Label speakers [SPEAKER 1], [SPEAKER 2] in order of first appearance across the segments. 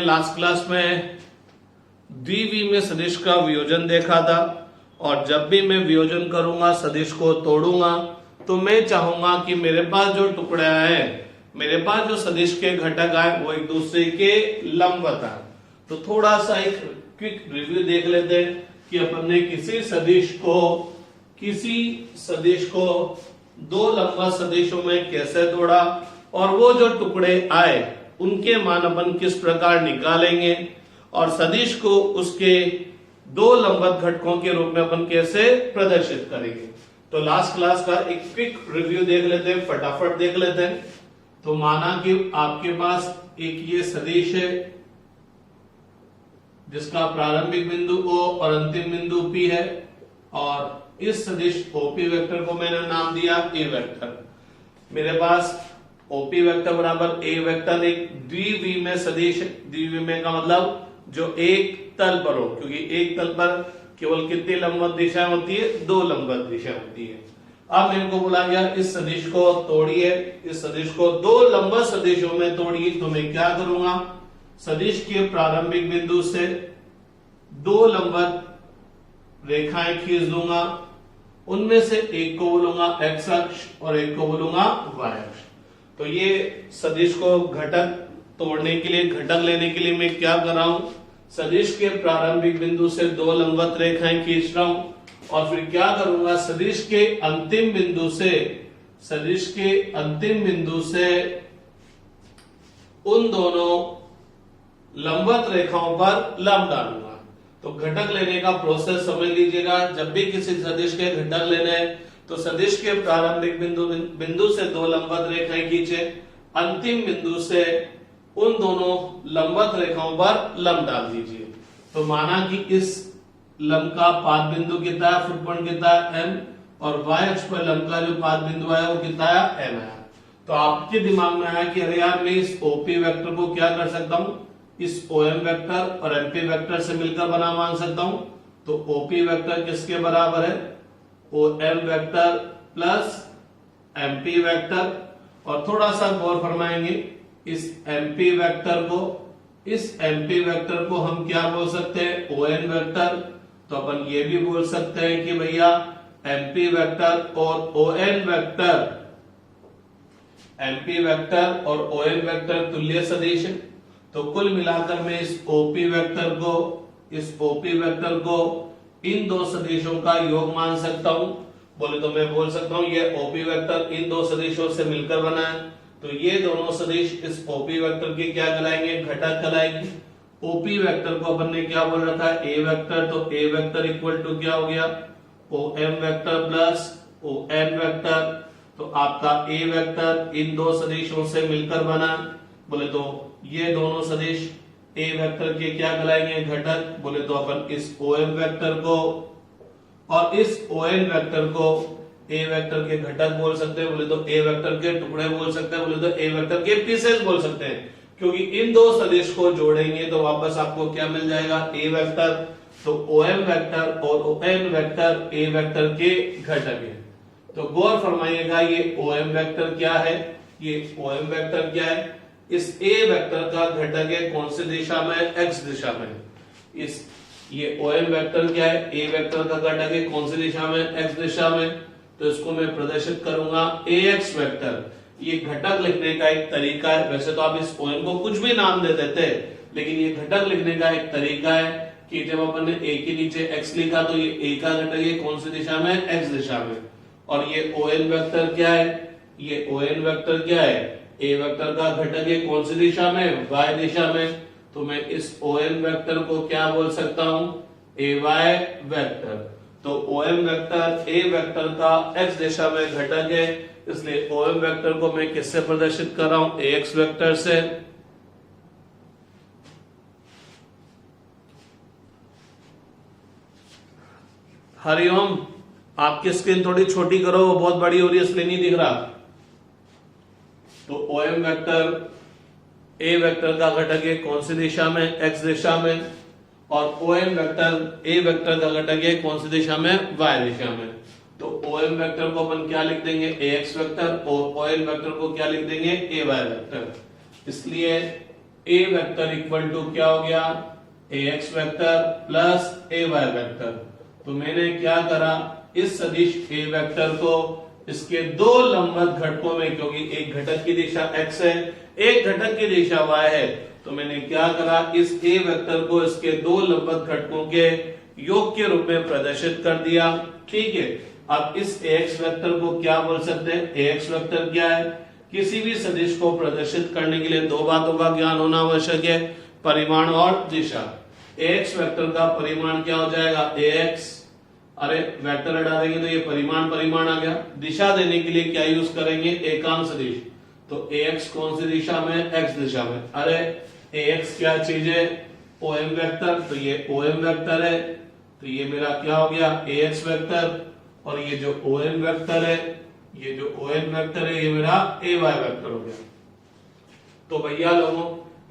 [SPEAKER 1] Last class में द्विविमीय सदिश का वियोजन देखा था और जब भी मैं वियोजन करूंगा सदिश को तोड़ूंगा तो मैं चाहूंगा कि मेरे पास जो टुकड़ा है, मेरे पास जो सदिश के घटक आए वो एक दूसरे के लंबवत आए। तो थोड़ा सा एक क्विक रिव्यू देख लेते हैं कि अपन ने किसी सदिश को दो लंबवत सदिशों में कैसे तोड़ा और वो जो टुकड़े आए उनके मान अपन किस प्रकार निकालेंगे और सदिश को उसके दो लंबवत घटकों के रूप में अपन कैसे प्रदर्शित करेंगे। तो लास्ट क्लास का एक क्विक रिव्यू देख लेते हैं, फटाफट देख लेते हैं। तो माना कि आपके पास एक ये सदिश है जिसका प्रारंभिक बिंदु O और अंतिम बिंदु P है और इस सदिश OP वेक्टर को मैंने नाम दिया A वेक्टर। मेरे पास OP वेक्टर बराबर A वेक्टर एक द्विविमीय सदिश है। द्विविमीय का मतलब जो एक तल पर हो, क्योंकि एक तल पर केवल कितनी लंबवत दिशा होती है? दो लंबवत दिशा होती है। अब मेरे को बोला गया इस सदिश को तोड़िए, इस सदिश को दो लंबवत सदिशों में तोड़िए। तो मैं क्या करूंगा, सदिश के प्रारंभिक बिंदु से दो लंबवत रेखाएं खींच दूंगा, उनमें से एक को बोलूंगा x अक्ष और एक को बोलूंगा y अक्ष। तो ये सदिश को घटक तोड़ने के लिए, घटक लेने के लिए मैं क्या कर रहा हूं, सदिश के प्रारंभिक बिंदु से दो लंबवत रेखाएं खींच रहा हूं और फिर क्या करूंगा, सदिश के अंतिम बिंदु से उन दोनों लंबवत रेखाओं पर लंब डालूंगा। तो घटक लेने का प्रोसेस समझ लीजिएगा। जब भी किसी सदिश के घटक लेने हैं तो सदिश के प्रारंभिक बिंदु से दो लंबवत रेखाएं खींचे, अंतिम बिंदु से उन दोनों लंबवत रेखाओं पर लंब डाल दीजिए। तो माना कि इस लंब का पाद बिंदु कितना है, फुटपॉइंट कितना है m, और y अक्ष पर लंब का जो पाद बिंदु है वो कितना है n है। तो आपके दिमाग में आया कि अरे यार मैं इस OP वेक्टर को क्या कर सकता हूं, इस OM वेक्टर और MP वेक्टर से मिलकर बना मान सकता हूं। तो OP वेक्टर किसके बराबर है, OM vector plus MP vector. और थोड़ा सा गौर फरमाएंगे, इस MP वेक्टर को हम क्या बोल सकते हैं, ON वेक्टर। तो अपन ये भी बोल सकते हैं कि भैया MP वेक्टर और ON वेक्टर तुल्य सदिश है। तो कुल मिलाकर मैं इस OP वेक्टर को इन दो सदिशों का योग मान सकता हूं। बोले तो मैं बोल सकता हूं ये OP वेक्टर इन दो सदिशों से मिलकर बना है। तो ये दोनों सदिश इस OP वेक्टर के क्या कहलाएंगे, घटक कहलाएंगे। OP वेक्टर को अपन ने क्या बोल रखा है, A वेक्टर। तो A वेक्टर इक्वल टू क्या हो गया, OM vector plus ON vector. तो आपका A वेक्टर इन दो सदिशों से मिलकर बना। बोले तो ये दोनों सदिश A वेक्टर के क्या कहलाएंगे, घटक। बोले तो अपन इस OM वेक्टर को और इस ON वेक्टर को A वेक्टर के घटक बोल सकते हैं। बोले तो A वेक्टर के टुकड़े बोल सकते हैं, बोले तो A वेक्टर के पीसेस बोल सकते हैं। क्योंकि इन दो सदिश को जोड़ेंगे तो वापस आपको क्या मिल जाएगा, A वेक्टर। तो OM वेक्टर और ON वेक्टर A वेक्टर के घटक है। तो गौर फरमाइएगा ये OM वेक्टर क्या है, ये OM वेक्टर क्या है, इस A वेक्टर का घटक है कौन सी दिशा में, x दिशा में। ये OM वेक्टर क्या है, A वेक्टर का घटक है कौन सी दिशा में, x दिशा में। तो इसको मैं प्रदर्शित करूंगा AX वेक्टर। ये घटक लिखने का एक तरीका है। वैसे तो आप इस OM को कुछ भी नाम दे देते, लेकिन ये घटक लिखने का एक तरीका है कि जब अपन ने A के नीचे x लिखा तो ये A का घटक है कौन सी दिशा में, x दिशा में। और ये ON वेक्टर क्या है, ये ON वेक्टर क्या है, A वेक्टर का घटक है कौन सी दिशा में, y दिशा में। तो मैं इस ON वेक्टर को क्या बोल सकता हूं, AY वेक्टर। तो OM वेक्टर A वेक्टर का x दिशा में घटक है, इसलिए OM वेक्टर को मैं किससे प्रदर्शित कर रहा हूं, AX वेक्टर से। हरिओम, आपकी स्क्रीन थोड़ी छोटी करो, वो बहुत बड़ी हो रही है इसलिए नहीं दिख रहा। तो OM वेक्टर A वेक्टर का घटक है कौन सी दिशा में, x दिशा में। और OM वेक्टर A वेक्टर का घटक है कौन सी दिशा में, y दिशा में। तो OM वेक्टर को अपन क्या लिख देंगे, AX वेक्टर, और ON वेक्टर को क्या लिख देंगे, AY वेक्टर। इसलिए ए वेक्टर इक्वल टू क्या हो गया, ए एक्स वेक्टर प्लस ए वाई वेक्टर। तो मैंने क्या करा, इस सदिश ए वेक्टर को इसके दो लंबवत घटकों में, क्योंकि एक घटक की दिशा x है, एक घटक की दिशा y है, तो मैंने क्या करा, इस ए वेक्टर को इसके दो लंबवत घटकों के योग के रूप में प्रदर्शित कर दिया। ठीक है, अब इस ax वेक्टर को क्या बोल सकते हैं, ax वेक्टर क्या है, किसी भी सदिश को प्रदर्शित करने के लिए दो बातों का ज्ञान होना आवश्यक है, परिमाण और दिशा। ax वेक्टर का परिमाण क्या हो जाएगा, ax, अरे वेक्टर हटा देंगे तो ये परिमाण आ गया। दिशा देने के लिए क्या यूज करेंगे, एकांक सदिश। तो ax कौन सी दिशा में, x दिशा में। अरे ax क्या चीज है, OM वेक्टर, तो ये OM वेक्टर है, तो ये मेरा क्या हो गया, ax वेक्टर, और ये जो OM वेक्टर है, ये जो OM वेक्टर है, ये मेरा ay वेक्टर हो गया। तो भैया लोगों,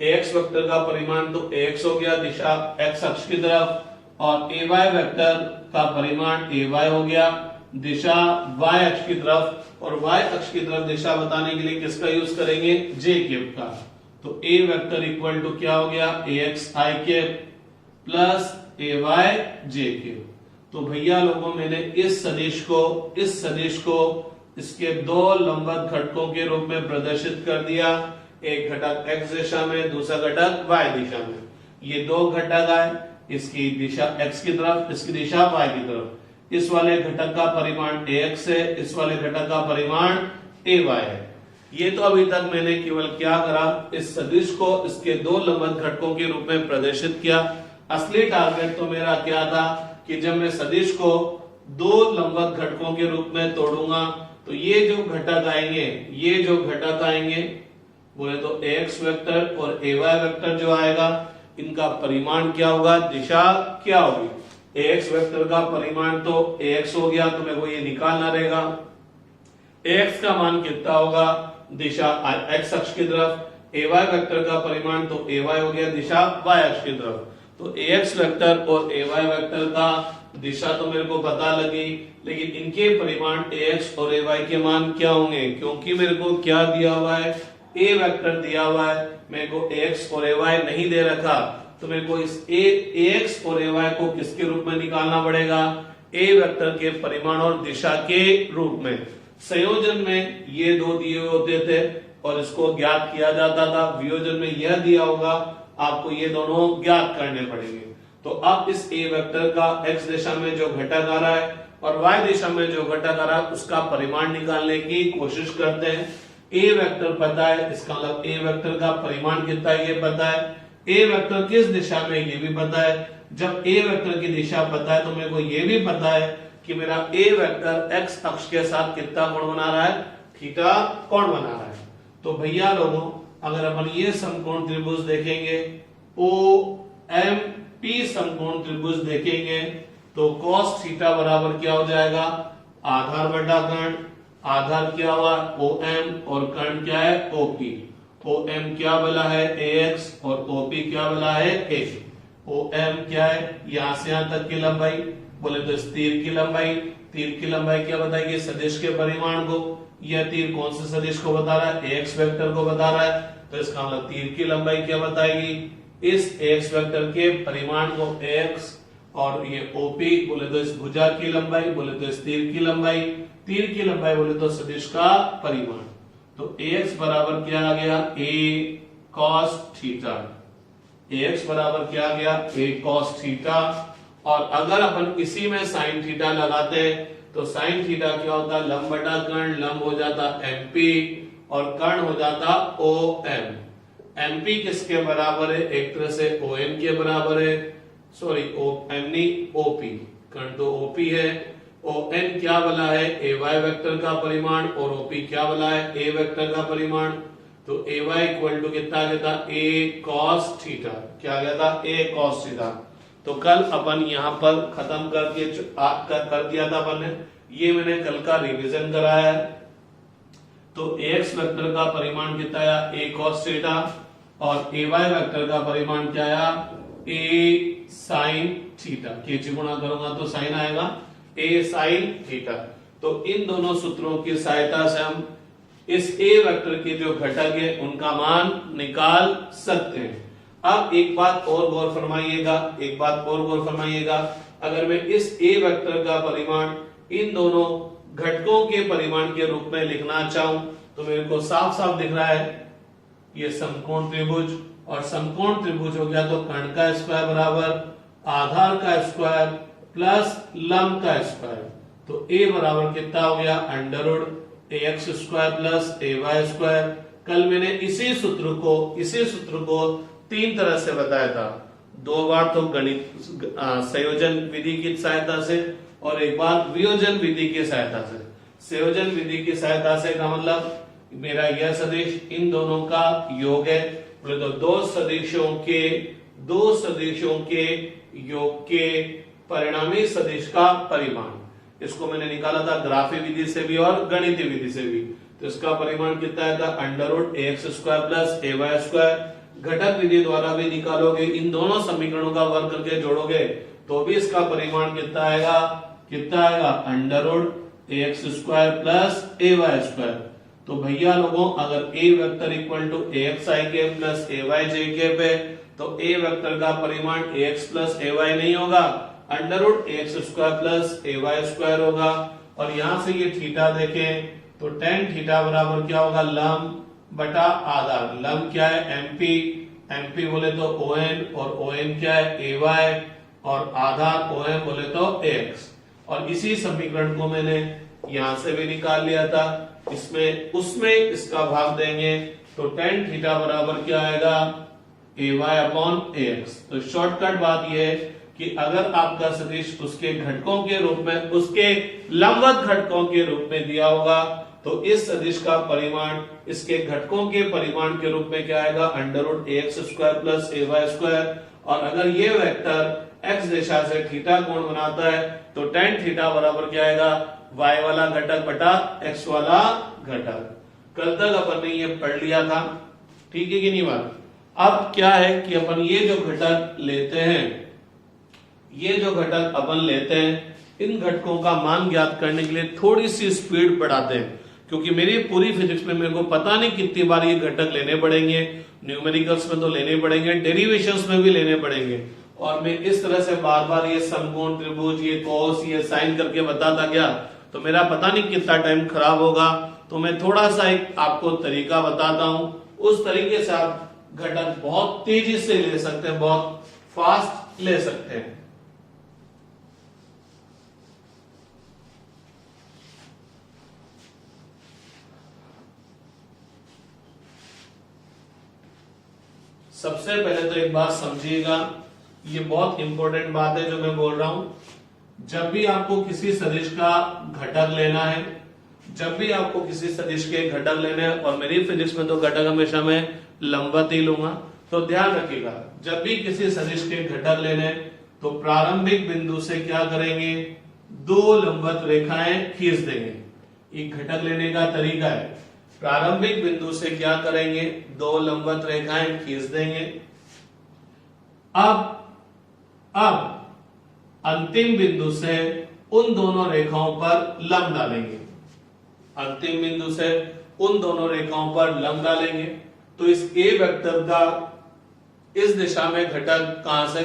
[SPEAKER 1] ax वेक्टर का परिमाण तो ax हो गया, दिशा x अक्ष की तरफ, और ay वेक्टर का परिमाण ay हो गया, दिशा y अक्ष की तरफ, और y अक्ष की तरफ दिशा बताने के लिए किसका यूज करेंगे, j कैप का। तो a वेक्टर इक्वल टू क्या हो गया, ax i cap plus ay j cap. तो भैया लोगों, मैंने इस सदिश को इसके दो लंबवत घटकों के रूप में प्रदर्शित कर दिया, एक घटक x दिशा में, दूसरा घटक y दिशा में। ये दो घटक आए, इसकी दिशा x की तरफ, इसकी दिशा y की तरफ। इस वाले घटक का परिमाण ax है, इस वाले घटक का परिमाण ay है। ये तो अभी तक मैंने केवल क्या करा, इस सदिश को इसके दो लंबवत घटकों के रूप में प्रदर्शित किया। असली टारगेट तो मेरा क्या था कि जब मैं सदिश को दो लंबवत घटकों के रूप में तोड़ूंगा, तो ये जो घटक आएंगे बोले तो ax वेक्टर और ay वेक्टर जो आएगा, इनका परिमाण क्या होगा, दिशा क्या होगी। ax वेक्टर का परिमाण तो ax हो गया, तो मेरे को ये निकालना रहेगा, ax का मान कितना होगा, दिशा x अक्ष की तरफ, ay वेक्टर का परिमाण तो ay हो गया, दिशा y अक्ष की तरफ। तो ax वेक्टर और ay वेक्टर का दिशा तो मेरे को पता लगी, लेकिन इनके परिमाण ax और ay के मान क्या होंगे, क्योंकि मेरे को क्या दिया हुआ है, a वेक्टर दिया हुआ है, मेरे को ax और ay नहीं दे रखा, तो मेरे को इस ax और ay को किसके रूप में निकालना पड़ेगा, a वेक्टर के परिमाण और दिशा के रूप में। संयोजन में ये दो दिए होते थे और इसको ज्ञात किया जाता था, वियोजन में यह दिया होगा, आपको ये दोनों ज्ञात करने पड़ेंगे। तो अब इस a वेक्टर का x दिशा में जो घटक आ रहा है और y दिशा में जो घटक आ रहा है, उसका परिमाण निकालने की कोशिश करते हैं। a वेक्टर पता है, इसका मतलब a वेक्टर का परिमाण कितना है ये पता है, a वेक्टर किस दिशा में ये भी पता है। जब a वेक्टर की दिशा पता है तो मेरे को ये भी पता है कि मेरा a वेक्टर x अक्ष के साथ कितना कोण बना रहा है, थीटा कोण बना रहा है। तो भैया लोगों, अगर अपन ये समकोण त्रिभुज देखेंगे, OMP समकोण त्रिभुज देखेंगे, तो cos थीटा बराबर क्या हो जाएगा, आधार बटा कर्ण। आधार क्या हुआ, OM, और कर्ण क्या है, OP। OM क्या बला है, AX, और OP क्या बला है, A। OM क्या है, यहां से यहां तक की लंबाई, बोले तो इस तीर की लंबाई। तीर की लंबाई क्या बताएगी, सदिश के परिमाण को। यह तीर कौन से सदिश को बता रहा है, AX वेक्टर को बता रहा है, तो इसका मतलब तीर की लंबाई क्या बताएगी, इस AX वेक्टर के परिमाण को AX, और ये OP बोले तो इस भुजा की लंबाई, बोले तो इस तीर की लंबाई। तीर की लंबाई बोले तो सदिश का परिमाण। तो AX बराबर क्या आ गया, A cos थीटा। AX बराबर क्या आ गया, A cos थीटा। और अगर अपन इसी में sin थीटा लगाते हैं तो sin थीटा क्या होता है, लंब बटा कर्ण, लंब हो जाता MP और कर्ण हो जाता OM। MP किसके बराबर है, एक तरह से OM के बराबर है, सॉरी OM नहीं OP, कर्ण तो OP है। ON क्या बला है, AY वेक्टर का परिमाण, और OP क्या बला है, A वेक्टर का परिमाण। तो AY इक्वल टू कितना आ गया था, A cos थीटा। क्या आ गया था, A cos थीटा। तो कल अपन यहाँ पर खत्म करके कर दिया था अपन ने, ये मैंने कल का रिवीजन कराया है। तो AX वेक्टर का परिमाण कितना आया, A cos थीटा, और AY वेक्टर का परिमाण क्या आया, A sin थीटा। के गुणा करूंगा तो साइन आएगा, A sin थीटा। तो इन दोनों सूत्रों की सहायता से हम इस ए वेक्टर के जो घटक है उनका मान निकाल सकते हैं। अब एक बात और गौर फरमाइएगा, एक बात और गौर फरमाइएगा, अगर मैं इस ए वेक्टर का परिमाण इन दोनों घटकों के परिमाण के रूप में लिखना चाहूं तो मेरे को साफ साफ दिख रहा है ये समकोण त्रिभुज, और समकोण त्रिभुज हो गया तो कर्ण का स्क्वायर बराबर आधार का स्क्वायर प्लस लंब का स्क्वायर, तो a बराबर कितना हो गया under root ax square plus ay square. कल मैंने इसी सूत्र को तीन तरह से बताया था, दो बार तो गणित संयोजन विधि की सहायता से और एक बार वियोजन विधि की सहायता से। संयोजन विधि की सहायता से का मतलब मेरा यह सदिश इन दोनों का योग है, बोले तो दो सदिशों के योग के परिणामी सदिश का परिमाण, इसको मैंने निकाला था ग्राफी विधि से भी और गणितीय विधि से भी, तो इसका परिमाण कितना आएगा under root ax square plus ay square. घटक विधि द्वारा भी निकालोगे, इन दोनों समीकरणों का वर्ग करके जोड़ोगे तो भी इसका परिमाण कितना आएगा under root ax square plus ay square. तो भैया लोगों अगर a vector equal to ax i cap plus ay j cap है तो a वेक्टर का परिमाण ax प्लस ay नहीं होगा, under root ax square plus ay square होगा। और यहां से ये थीटा देखें तो tan थीटा बराबर क्या होगा लंब बटा आधार। लंब क्या है mp बोले तो on और on क्या है ay और आधार on बोले तो ax। और इसी समीकरण को मैंने यहां से भी निकाल लिया था, इसमें उसमें इसका भाग देंगे तो tan थीटा बराबर क्या आएगा ay अपॉन ax। तो शॉर्टकट बात यह है कि अगर आपका सदिश उसके घटकों के रूप में, उसके लंबवत घटकों के रूप में दिया होगा तो इस सदिश का परिमाण इसके घटकों के परिमाण के रूप में क्या आएगा under root ax square plus ay square. और अगर ये वेक्टर x दिशा से थीटा कोण बनाता है तो tan थीटा बराबर क्या आएगा y वाला घटक बटा x वाला घटक। कल तक अपन ने ये पढ़ लिया था, ठीक है कि नहीं बात। अब क्या है कि अपन ये जो घटक लेते हैं इन घटकों का मान ज्ञात करने के लिए थोड़ी सी स्पीड बढ़ाते हैं, क्योंकि मेरी पूरी फिजिक्स में मेरे को पता नहीं कितनी बार ये घटक लेने पड़ेंगे, न्यूमेरिकल्स में तो लेने पड़ेंगे, डेरिवेशंस में भी लेने पड़ेंगे। और मैं इस तरह से बार बार ये समकोण त्रिभुज, ये कॉस, ये साइन करके बताता गया तो मेरा पता नहीं कितना टाइम खराब होगा। तो मैं थोड़ा सा एक आपको तरीका बताता हूं, उस तरीके से आप घटक बहुत तेजी से ले सकते हैं, बहुत फास्ट ले सकते हैं। सबसे पहले तो एक बात समझिएगा, ये बहुत इंपॉर्टेंट बात है जो मैं बोल रहा हूं। जब भी आपको किसी सदिश का घटक लेना है, और मेरी फिजिक्स में तो घटक हमेशा मैं लंबवत ही लूंगा, तो ध्यान रखिएगा जब भी किसी सदिश के घटक लेने तो प्रारंभिक बिंदु से क्या करेंगे, दो लंबवत रेखाएं खींच देंगे। एक घटक लेने का तरीका है, प्रारंभिक बिंदु से क्या करेंगे, दो लंबवत रेखाएं खींच देंगे। अब अंतिम बिंदु से उन दोनों रेखाओं पर लंब डालेंगे, अंतिम बिंदु से उन दोनों रेखाओं पर लंब डालेंगे। तो इस ए वेक्टर का इस दिशा में घटक कहां से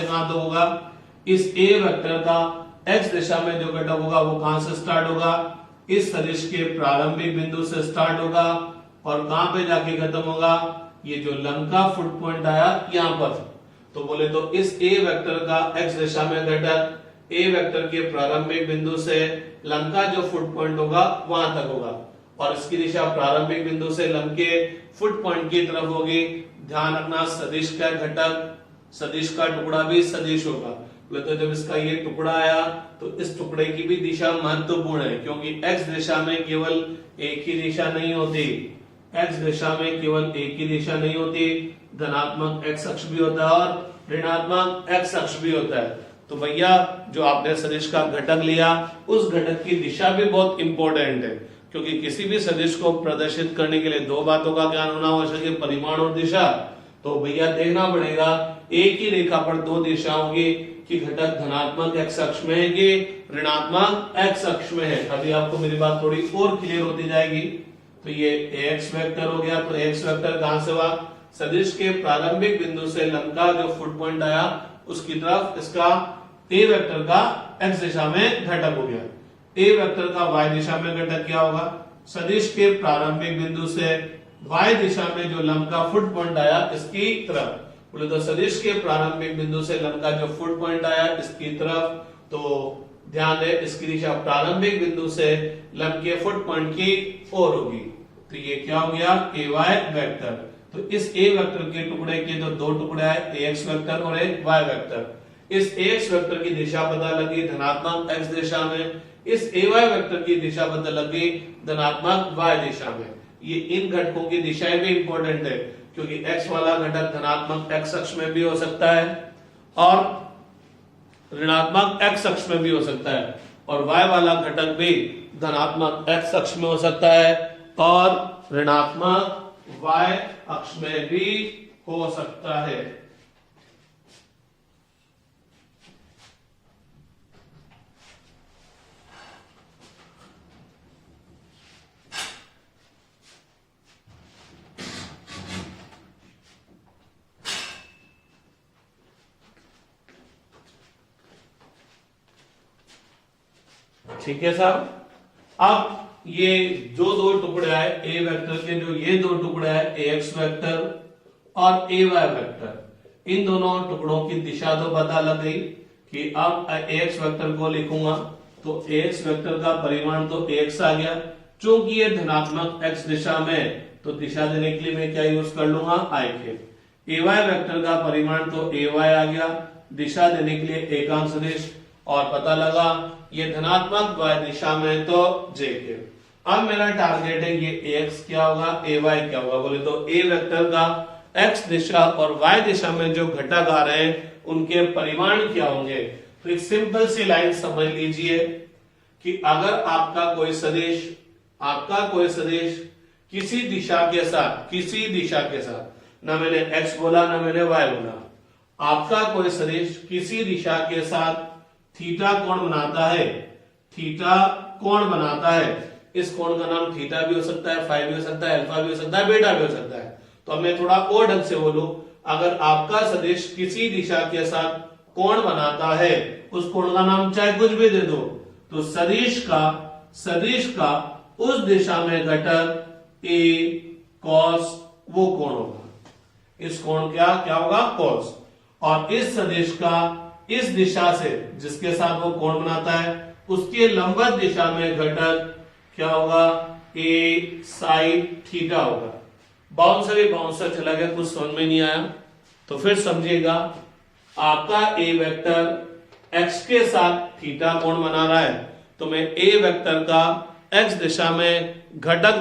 [SPEAKER 1] कहां तो होगा, इस ए वेक्टर का एक्स दिशा में जो घटक होगा वो कहां से स्टार्ट होगा, इस सदिश के प्रारंभिक बिंदु से स्टार्ट होगा और कहां पे जाके खत्म होगा, ये जो लंब का फुट पॉइंट आया यहां पर। तो बोले तो इस ए वेक्टर का एक्स दिशा में घटक ए वेक्टर के प्रारंभिक बिंदु से लंब का जो फुट पॉइंट होगा वहां तक होगा, और इसकी दिशा प्रारंभिक बिंदु से लंब के फुट पॉइंट की तरफ होगी। ध्यान रखना सदिश का घटक, सदिश का टुकड़ा भी सदिश होगा। तो जब इसका ये टुकड़ा आया तो इस टुकड़े की भी दिशा महत्वपूर्ण है, क्योंकि एक्स दिशा में केवल एक ही दिशा नहीं होती, एक्स दिशा में केवल एक ही दिशा नहीं होती, धनात्मक एक्स अक्ष भी होता है और ऋणात्मक एक्स अक्ष भी होता है। तो भैया जो आपने सदिश का घटक लिया उस घटक की दिशा भी बहुत इंपॉर्टेंट है, क्योंकि किसी भी सदिश को प्रदर्शित करने के लिए दो बातों का ज्ञान होना आवश्यक है, परिमाण और दिशा। तो भैया देखना पड़ेगा एक ही रेखा पर दो दिशा होगी कि घटक धनात्मक एक्स अक्ष में है कि ऋणात्मक एक्स अक्ष में है। अभी आपको मेरी बात थोड़ी और क्लियर होती जाएगी। तो ये ax वेक्टर हो गया। तो ax वेक्टर कहां से हुआ? सदिश के प्रारंभिक बिंदु से लंब का जो फुट पॉइंट आया उसकी तरफ इसका a वेक्टर का x दिशा में घटक हो गया। a वेक्टर का y दिशा में घटक क्या होगा? सदिश के प्रारंभिक बिंदु से y दिशा में जो लंब का फुट पॉइंट आया इसकी तरफ, बोले तो सदिश के प्रारंभिक बिंदु से लंब का जो फुट पॉइंट आया इसकी तरफ, तो ध्यान दे इसकी दिशा प्रारंभिक बिंदु से लंब के फुट पॉइंट की ओर होगी। तो ये क्या हो गया? ay vector. तो इस a वेक्टर के टुकड़े के जो दो टुकड़े है, ax वेक्टर और एक y वेक्टर। इस ax वेक्टर की दिशा पता लगी धनात्मक x दिशा में, इस ay वेक्टर की दिशा पता लगी धनात्मक y दिशा में। ये इन घटकों की दिशाएं भी इंपॉर्टेंट है क्योंकि x वाला घटक धनात्मक x अक्ष में भी हो सकता है और ऋणात्मक x अक्ष में भी हो सकता है, और y वाला घटक भी धनात्मक x अक्ष में हो सकता है और ऋणात्मक y अक्ष में भी हो सकता है। ठीक है साहब। अब ये जो दो टुकड़े है ए वेक्टर के, जो ये दो टुकड़े है एक्स वेक्टर और ए वाई वेक्टर, इन दोनों टुकड़ों की दिशा तो पता लग गई कि अब एक्स वेक्टर को लिखूंगा तो एक्स वेक्टर का परिमाण तो एक्स आ गया। चूंकि ये धनात्मक एक्स दिशा में, तो दिशा देने के लिए मैं क्या यूज कर लूंगा? आई के। ए वाई वेक्टर का परिमाण तो ए वाई आ गया, दिशा देने के लिए एकांक सदिश, और पता लगा ये धनात्मक y दिशा में तो j के। अब मेरा टारगेट है ये ax क्या होगा, ay क्या होगा। बोले तो a वेक्टर का x दिशा और y दिशा में जो घटक आ रहे हैं उनके परिमाण क्या होंगे। तो एक सिंपल सी लाइन समझ लीजिए कि अगर आपका कोई सदिश किसी दिशा के साथ, ना मैंने x बोला ना मैंने y बोला, आपका कोई सदिश किसी दिशा के साथ थीटा कोण बनाता है, इस कोण का नाम थीटा भी हो सकता है, फाई भी हो सकता है, अल्फा भी हो सकता है, बीटा भी हो सकता है। तो मैं थोड़ा और ढंग से बोलूं, अगर आपका सदिश किसी दिशा के साथ कोण बनाता है, उस कोण का नाम चाहे कुछ भी दे दो, तो सदिश का उस दिशा में घटक ए कॉस वो कोण होगा। इस कोण क्या होगा? कॉस। और इस सदिश का इस दिशा से जिसके साथ वो कोण बनाता है उसके लंबवत दिशा में घटक क्या होगा? ए साइन थीटा होगा। बाउंसर चला गया, कुछ समझ में नहीं आया तो फिर समझिएगा। आपका ए वेक्टर एक्स के साथ थीटा कोण बना रहा है, तो मैं ए वेक्टर का एक्स दिशा में घटक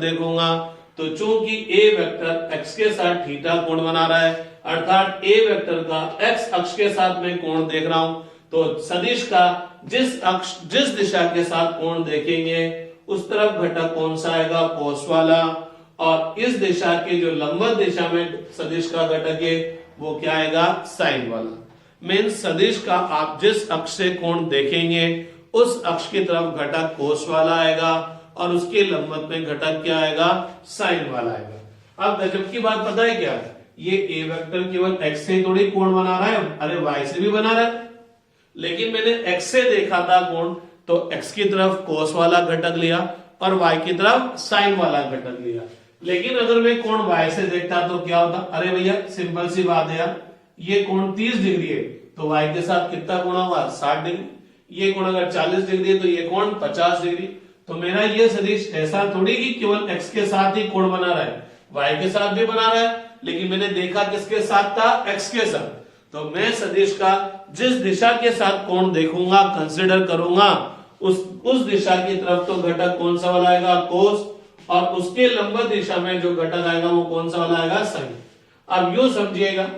[SPEAKER 1] देखूंगा, तो चूंकि ए वेक्टर एक्स के साथ थीटा कोण बना रहा है, अर्थात ए वेक्टर का एक्स अक्ष के साथ मैं कोण देख रहा हूं, तो सदिश का जिस दिशा के साथ कोण देखेंगे उस तरफ घटक कौन सा आएगा? कोस वाला। और इस दिशा के जो लंबवत दिशा में सदिश का घटक है वो क्या आएगा? साइन वाला। मीन्स सदिश का आप जिस अक्ष से कोण देखेंगे उस अक्ष की तरफ घटक कोस वाला आएगा और उसके लंबवत में घटक क्या आएगा? साइन वाला आएगा। अब गजब की बात पता है क्या? ये ए वेक्टर केवल एक्स से थोड़ी कोण बना रहा है, अरे वाई से भी बना रहा है, लेकिन मैंने एक्स से देखा था कोण, तो एक्स की तरफ कोस वाला घटक लिया और वाई की तरफ साइन वाला घटक लिया। लेकिन अगर मैं कोण वाई से देखता तो क्या होता? अरे भैया सिंपल सी बात है यार, ये कोण 30 डिग्री है तो वाई के साथ कितना कोण होगा? 60 डिग्री। ये कोण अगर 40 डिग्री है तो ये कोण 50 डिग्री। तो मेरा ये सदिश ऐसा थोड़ी कि केवल एक्स के साथ ही कोण बना रहा है, वाई के साथ भी बना रहा है, लेकिन मैंने देखा किसके साथ था? एक्स के साथ। तो मैं सदिश का जिस दिशा के साथ कोण देखूंगा, कंसीडर करूंगा, उस दिशा की तरफ तो घटक कौन सा वाला आएगा? कोस। और उसके लंबवत दिशा में जो घटक आएगा वो कौन सा वाला आएगा? साइन। अब यूं समझिएगा,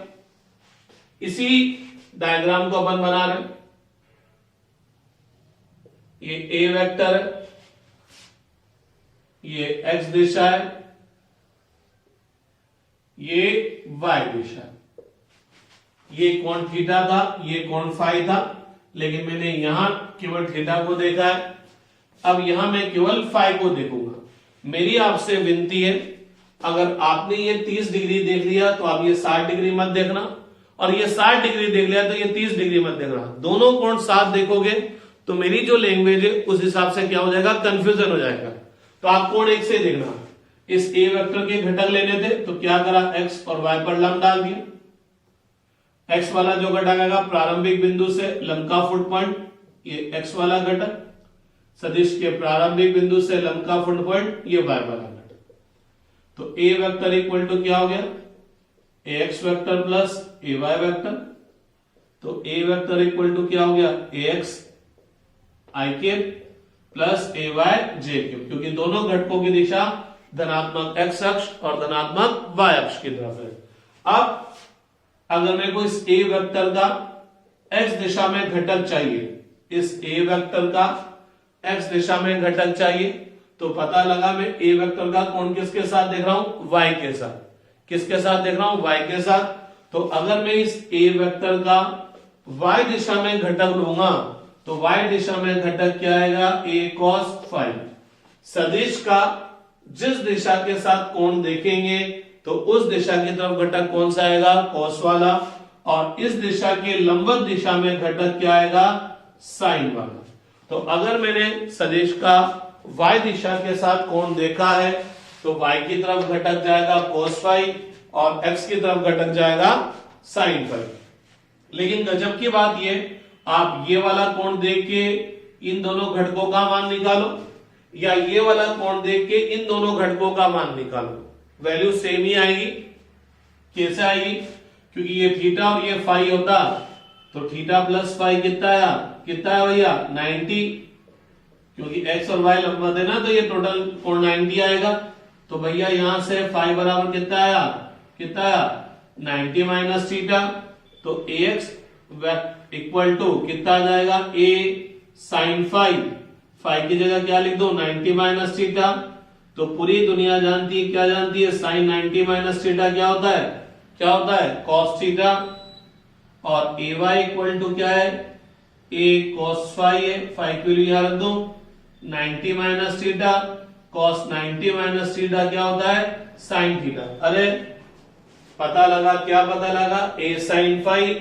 [SPEAKER 1] इसी डायग्राम को अपन बना रहे, ये ए वेक्टर है, ये एक्स दिशा है, ये वाई दिशा है। ये कोण थीटा था, ये कोण फाई था, लेकिन मैंने यहां केवल थीटा को देखा है, अब यहां मैं केवल फाई को देखूंगा। मेरी आपसे विनती है, अगर आपने ये 30 डिग्री देख लिया तो आप ये 60 डिग्री मत देखना, और ये 60 डिग्री देख लिया तो ये 30 डिग्री मत देखना। दोनों कोण साथ देखोगे तो मेरी जो लैंग्वेज है उस हिसाब से क्या हो जाएगा, कंफ्यूजन हो जाएगा। तो आप कोण एक से देखना। इस ए वेक्टर के घटक लेने थे तो क्या करा, एक्स और वाई पर लंब डाल दिया। एक्स वाला जो घटक आएगा प्रारंभिक बिंदु से लंब का फुट पॉइंट, ये एक्स वाला घटक, सदिश के प्रारंभिक बिंदु से लंब का फुट पॉइंट ये वाई वाला घटक। तो ए वेक्टर इक्वल टू क्या हो गया, ए एक्स वेक्टर प्लस ए वाई वेक्टर। तो ए वेक्टर इक्वल टू क्या हो गया, ए एक्स आई के प्लस ए वाई जे के, क्योंकि दोनों घटकों की दिशा धनात्मक एक्स अक्ष और धनात्मक वाई अक्ष की तरफ है। अब अगर मेरे को इस ए वेक्टर का एक्स दिशा में घटक चाहिए, इस ए वेक्टर का एक्स दिशा में घटक चाहिए, तो पता लगा मैं ए वेक्टर का कोण किसके साथ देख रहा हूं, वाई के साथ। किसके साथ देख रहा हूं, वाई के साथ। तो अगर मैं इस ए वेक्टर का वाई दिशा में घटक लूंगा तो वाई दिशा में घटक क्या आएगा, ए कॉस फाई। सदिश का जिस दिशा के साथ कोण देखेंगे तो उस दिशा की तरफ घटक कौन सा आएगा, कॉस वाला, और इस दिशा के लंबवत दिशा में घटक क्या आएगा, साइन वाला। तो अगर मैंने सदिश का y दिशा के साथ कोण देखा है तो y की तरफ घटक जाएगा cos फाई और x की तरफ घटक जाएगा sin फाई। लेकिन गजब की बात ये, आप ये वाला कोण देख के इन दोनों घटकों का मान निकालो या ये वाला कोण देख के इन दोनों घटकों का मान निकालो, वैल्यू सेम ही आएगी। कैसे आएगी, क्योंकि ये थीटा और ये फाई होता तो थीटा प्लस फाई कितना आया, कितना है भैया, 90, क्योंकि x और y लंबवत है ना, तो ये टोटल कोण 90 आएगा। तो भैया यहां से फाई बराबर कितना आया, कितना आया, 90 माइनस थीटा। तो ax इक्वल टू कितना आ जाएगा, a साइन फाई, फाई की जगह क्या लिख दो, 90 माइनस थीटा। तो पूरी दुनिया जानती है, क्या जानती है, साइन 90 माइनस थीटा क्या होता है, क्या होता है, कॉस थीटा। और ए वाई इक्वल टू क्या है, ए कॉस फाई है, फाई के लिए यहां रख दो, 90 minus theta, cos 90 minus theta क्या होता है, साइन थीटा। अरे पता लगा, क्या पता लगा, ए साइन फाई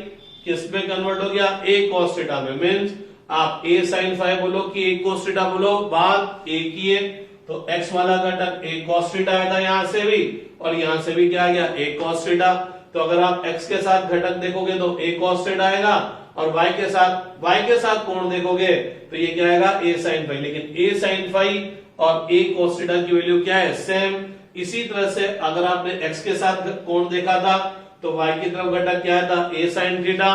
[SPEAKER 1] किस में कन्वर्ट हो गया, ए कॉस थीटा में। मीन्स आप ए साइन फाई बोलो कि ए कॉस थीटा बोलो, बात एक ही है। तो एक्स वाला घटक ए कॉस थीटा आया था यहां से भी, और यहां से भी क्या आ गया, ए कॉस थीटा। तो अगर आप x के साथ घटक देखोगे तो a cos थीटा आएगा, और y के साथ कोण देखोगे तो ये क्या आएगा, a sin फाई। लेकिन a sin फाई और a cos थीटा की वैल्यू क्या है, सेम। इसी तरह से अगर आपने x के साथ कोण देखा था तो y की तरफ घटक क्या था, a sin थीटा।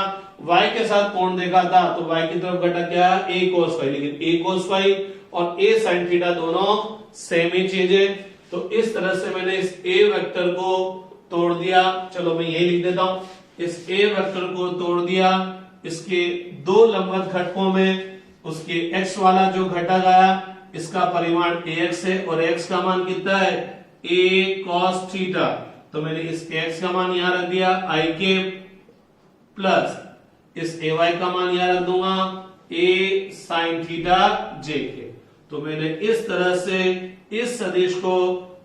[SPEAKER 1] y के साथ कोण देखा था तो y की तरफ घटक क्या है, a cos फाई। लेकिन a cos फाई और a sin थीटा दोनों सेम ही चीज है। तो इस तरह से मैंने इस a वेक्टर को तोड़ दिया। चलो मैं यही लिख देता हूं, इस ए वेक्टर को तोड़ दिया, इसके दो लंबवत घटकों में उसके x वाला जो घटक आया इसका परिमाण ax है और x का मान कितना है, a cos थीटा। तो मैंने इस ax का मान यहां रख दिया i के, प्लस इस ay का मान यहां रख दूंगा a sin थीटा j के। तो मैंने इस तरह से इस सदिश को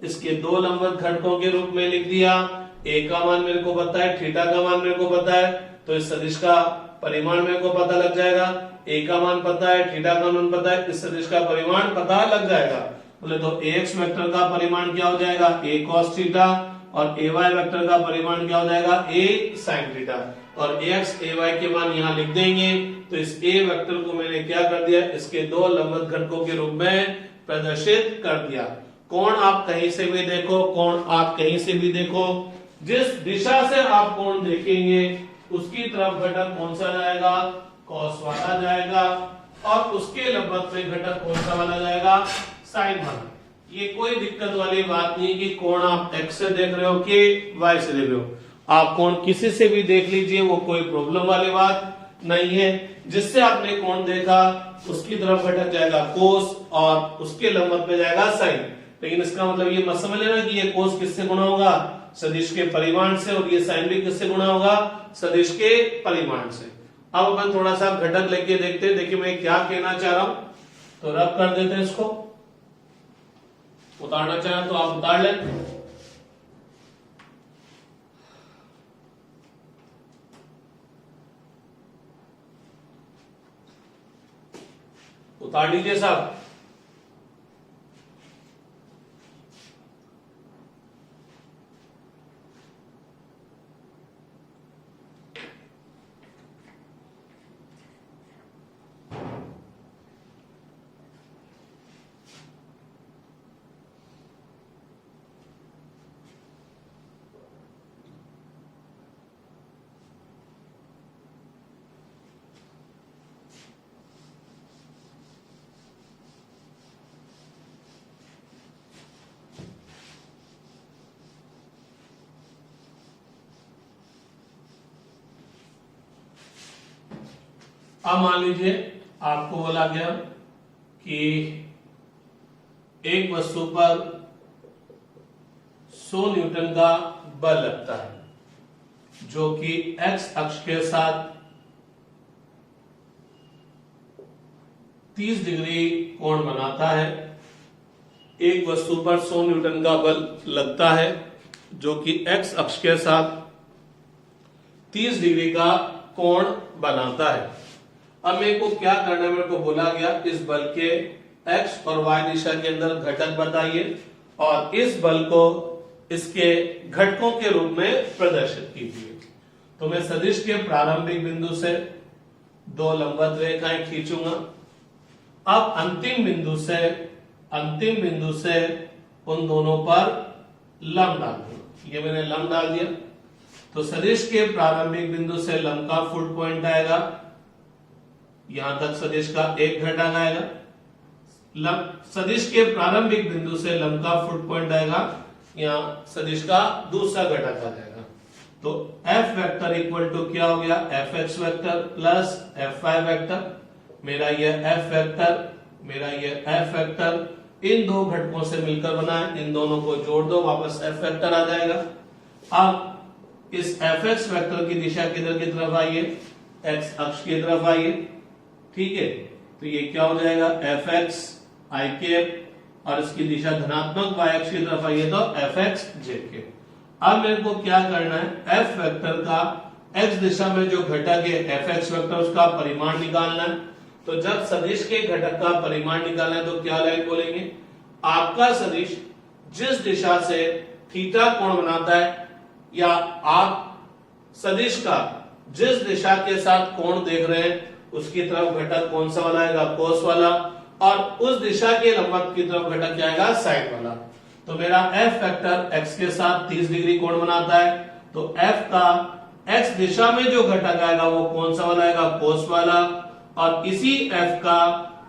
[SPEAKER 1] इसके दो लंबवत घटकों के रूप में लिख दिया। a का मान मेरे को पता है, थीटा का मान मेरे को पता है, तो इस सदिश का परिमाण मेरे को पता लग जाएगा। a का मान पता है, थीटा का मान पता है, इस सदिश का परिमाण पता लग जाएगा। बोले तो ax वेक्टर का परिमाण क्या हो जाएगा, a cos थीटा, और ay वेक्टर का परिमाण क्या हो जाएगा, a sin थीटा। और ax ay के मान यहां लिख देंगे। तो इस a वेक्टर को मैंने क्या कर दिया, इसके दो लंबवत घटकों के रूप में प्रदर्शित कर दिया। कोण आप कहीं से भी देखो, कोण आप कहीं से भी देखो, जिस दिशा से आप कोण देखेंगे उसकी तरफ घटक कौन सा जाएगा, कॉस वाला जाएगा, और उसके लंबवत में घटक कौन सा वाला जाएगा, साइन वाला। ये कोई दिक्कत वाली बात नहीं कि कोण आप x से देख रहे हो कि y से देख रहे हो। आप कोण किसी से भी देख लीजिए, वो कोई प्रॉब्लम वाली बात नहीं है। जिससे आपने कोण देखा उसकी तरफ घटक जाएगा कोस और उसके लंबवत में जाएगा साइन। लेकिन इसका मतलब ये मत समझ लेना कि ये कोस किससे गुणा होगा, सदिश के परिमाण से, और ये साइन भी किससे गुणा होगा, सदिश के परिमाण से। अब अपन थोड़ा सा घटक लेके देखते हैं। देखिए मैं क्या कहना चाह रहा हूं, तो रब कर देते हैं इसको, उतारना चाहें तो आप उतार लें। उतार लीजिए साहब। अब मान लीजिए आपको बोला गया कि एक वस्तु पर 100 न्यूटन का बल लगता है जो कि एक्स अक्ष के साथ 30 डिग्री कोण बनाता है। एक वस्तु पर 100 न्यूटन का बल लगता है जो कि एक्स अक्ष के साथ 30 डिग्री का कोण बनाता है। अब मेरे को क्या करना है, मेरे को बोला गया इस बल के एक्स और वाई दिशा के अंदर घटक बताइए और इस बल को इसके घटकों के रूप में प्रदर्शित कीजिए। तो मैं सदिश के प्रारंभिक बिंदु से दो लंबवत रेखाएं खींचूंगा। अब अंतिम बिंदु से उन दोनों पर लंब डाल दूंगा। ये मैंने लंब डाल दिया। तो सदिश के प्रारंभिक बिंदु से लंब का फुट पॉइंट आएगा, यहां तक सदिश का एक घटक आएगा। सदिश के प्रारंभिक बिंदु से लंब का फुट पॉइंट आएगा, यहां सदिश का दूसरा घटक आ जाएगा। तो एफ वेक्टर इक्वल टू क्या हो गया, F X vector plus F Y vector. मेरा ये एफ वेक्टर, मेरा ये एफ वेक्टर इन दो घटकों से मिलकर बना है। इन दोनों को जोड़ दो, वापस एफ वेक्टर आ जाएगा। अब इस एफ एक्स वेक्टर की दिशा किधर की तरफ आई है, एक्स अक्ष की तरफ आई है। ठीक है, तो ये क्या हो जाएगा, एफ एक्स आई कैप और इसकी दिशा धनात्मक वाई अक्ष की तरफ आई है तो एफ एक्स जे के। अब मेरे को क्या करना है, एफ वेक्टर का एक्स दिशा में जो घटक है एफ एक्स वेक्टर, उसका परिमाण निकालना है। तो जब सदिश के घटक का परिमाण निकालना है तो क्या लाइन बोलेंगे, आपका सदिश जिस दिशा से थीटा कोण बनाता है या आप सदिश का जिस दिशा के साथ कोण देख रहे हैं उसकी तरफ घटक कौन सा वाला आएगा, कोस वाला, और उस दिशा के लंबवत की तरफ घटक क्या आएगा, साइन वाला। तो मेरा एफ वेक्टर एक्स के साथ 30 डिग्री कोण बनाता है, तो एफ का एक्स दिशा में जो घटक आएगा वो कौन सा वाला आएगा, कोस वाला, और इसी एफ का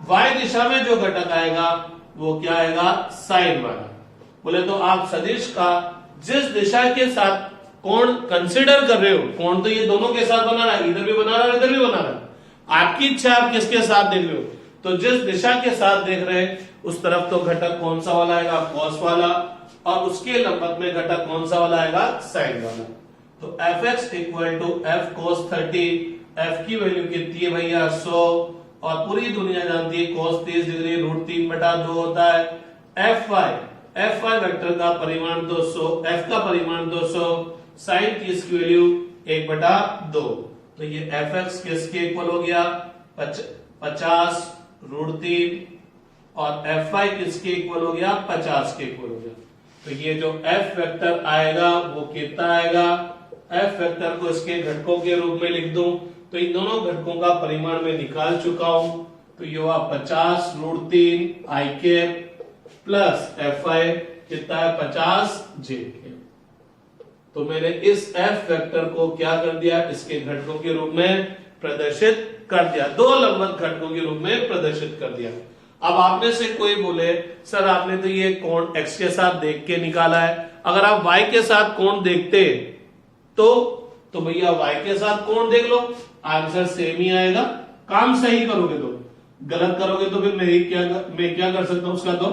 [SPEAKER 1] वाई दिशा में जो घटक आएगा वो क्या आएगा, साइन वाला। बोले तो आप सदिश का जिस दिशा के साथ कोण कंसिडर कर रहे हो, कोण तो ये दोनों के साथ बना रहा है, इधर भी बना रहा है इधर भी बना रहा है, आपकी इच्छा आप किसके साथ देख रहे हो। तो जिस दिशा के साथ देख रहे हैं उस तरफ तो घटक कौन सा वाला आएगा, कॉस वाला, और उसके लंबवत में घटक कौन सा वाला आएगा, साइन वाला। तो F X equal to F cos 30, F की वैल्यू कितनी है भैया 100, और पूरी दुनिया जानती है कोस 30 डिग्री √3/2 होता है। एफ वाई वेक्टर का परिमाण 200, एफ का परिमाण 200, साइन 30 की वैल्यू 1/2। तो ये एफ एक्स किसके इक्वल हो गया, 50 √3, और एफ वाई किसके इक्वल हो गया, 50 के इक्वल हो गया। तो ये जो एफ वेक्टर आएगा वो कितना आएगा, एफ वेक्टर को इसके घटकों के रूप में लिख दूं तो इन दोनों घटकों का परिमाण मैं निकाल चुका हूं। तो ये हुआ 50 √3 आई कैप प्लस एफ आई कितना है, 50 जे के। तो मैंने इस एफ वेक्टर को क्या कर दिया, इसके घटकों के रूप में प्रदर्शित कर दिया, दो लंबवत घटकों के रूप में प्रदर्शित कर दिया। अब आप में से कोई बोले सर आपने तो ये कोण एक्स के साथ देख के निकाला है, अगर आप वाई के साथ कोण देखते तो भैया वाई के साथ कोण देख लो, आंसर सेम ही आएगा। काम सही करोगे तो, गलत करोगे तो फिर मैं क्या कर सकता हूं उसका, तो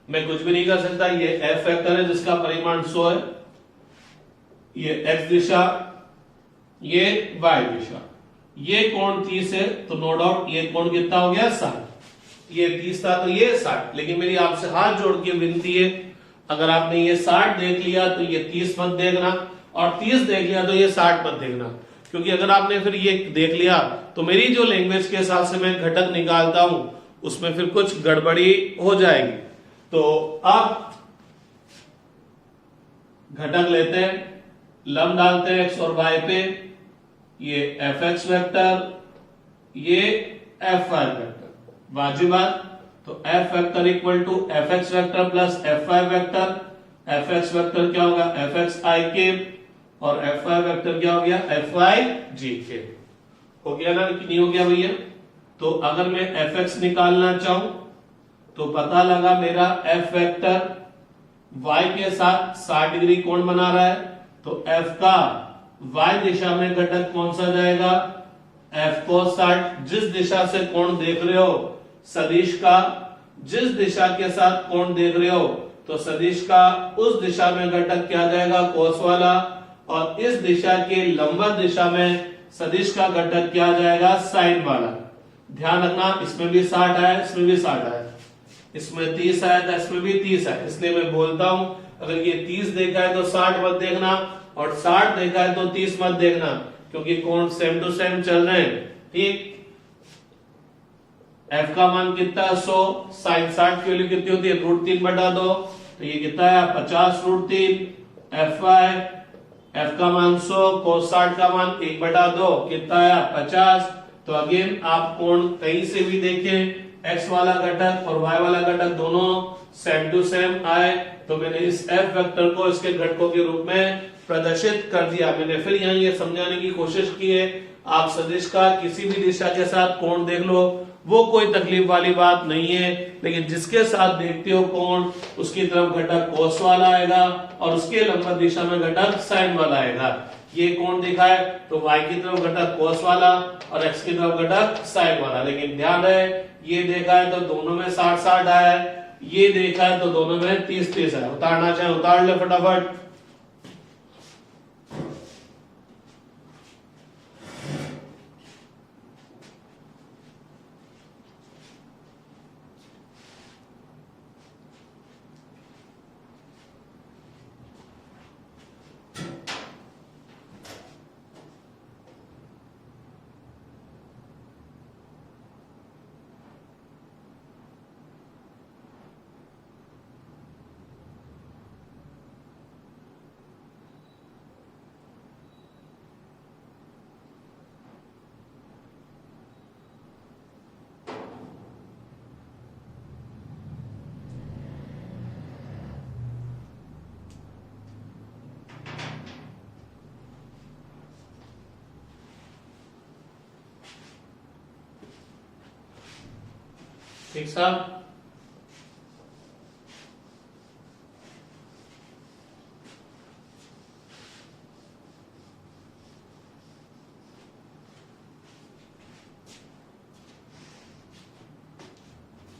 [SPEAKER 1] मैं कुछ भी नहीं कर सकता। ये एफ वेक्टर है जिसका परिमाण 100 है, ये एक्स दिशा, ये वाई दिशा, ये कोण 30 है, तो नो डाउट ये कोण कितना हो गया 60। ये 30 था तो ये 60, लेकिन मेरी आपसे हाथ जोड़ के विनती है, अगर आपने ये 60 देख लिया तो ये 30 मत देखना, और 30 देख लिया तो ये 60 मत देखना, क्योंकि अगर आपने फिर ये देख लिया तो मेरी जो लैंग्वेज के हिसाब से मैं घटक निकालता हूं उसमें फिर कुछ गड़बड़ी हो जाएगी। तो अब घटक लेते हैं, लंब डालते हैं x और y पे, ये fx वेक्टर, ये fy वेक्टर, वाजिब बात। तो f vector equal to fx vector plus fy vector, fx vector क्या होगा fx i के, और fy वेक्टर क्या हो गया fy g के। हो गया ना कि नहीं हो गया भैया? तो अगर मैं fx निकालना चाहूं तो पता लगा मेरा f वेक्टर y के साथ 60 डिग्री कोण बना रहा है, तो f का y दिशा में घटक कौन सा जाएगा f cos 60। जिस दिशा से कोण देख रहे हो सदिश का, जिस दिशा के साथ कोण देख रहे हो तो सदिश का उस दिशा में घटक क्या जाएगा cos वाला, और इस दिशा के लंबवत दिशा में सदिश का घटक क्या जाएगा sin वाला। ध्यान रखना इसमें भी 60 आया, इसमें भी 60 आया, इसमें 30 आया था, इसमें भी 30 आया। इसलिए मैं बोलता हूं अगर ये 30 देखा है तो 60 मत देखना, और 60 देखा है तो 30 मत देखना, क्योंकि कोण सेम टू सेम चल रहे हैं। ठीक, f का मान कितना है 100, sin 60 की वैल्यू कितनी होती है √3 बटा 2, तो ये कितना है 50 √3, fy f का मान 100, cos 60 का मान 1 बटा 2 कितना है 50। तो अगेन आप कोण कहीं से भी देखें x वाला घटक और y वाला घटक दोनों सेम टू सेम आए, तो मैंने इस f वेक्टर को इसके घटकों के रूप में प्रदर्शित कर दिया। मैंने फिर यहाँ ये समझाने की कोशिश की है, आप सदिश का किसी भी दिशा के साथ कोण देख लो, वो कोई तकलीफ वाली बात नहीं है, लेकिन जिसके साथ देखते हो कोण उसकी तरफ घटक cos वाला आएगा और उसके लंबवत दिशा में घटक sin वाला आएगा। ये कोण देखा है तो y की तरफ घटक cos वाला और x की तरफ घटक sin वाला, लेकिन ध्यान रहे ये देखा है तो दोनों में 60-60 आया है, ये देखा है तो दोनों में 30-30 है। उतारना चाहे उतार ले फटाफट। ठीक साहब,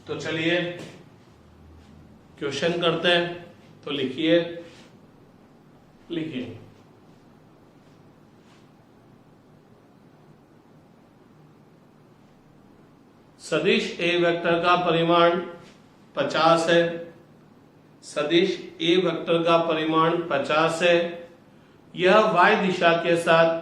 [SPEAKER 1] तो चलिए क्वेश्चन करते हैं। तो लिखिए सदिश A वेक्टर का परिमाण 50 है, सदिश A वेक्टर का परिमाण 50 है, यह y दिशा के साथ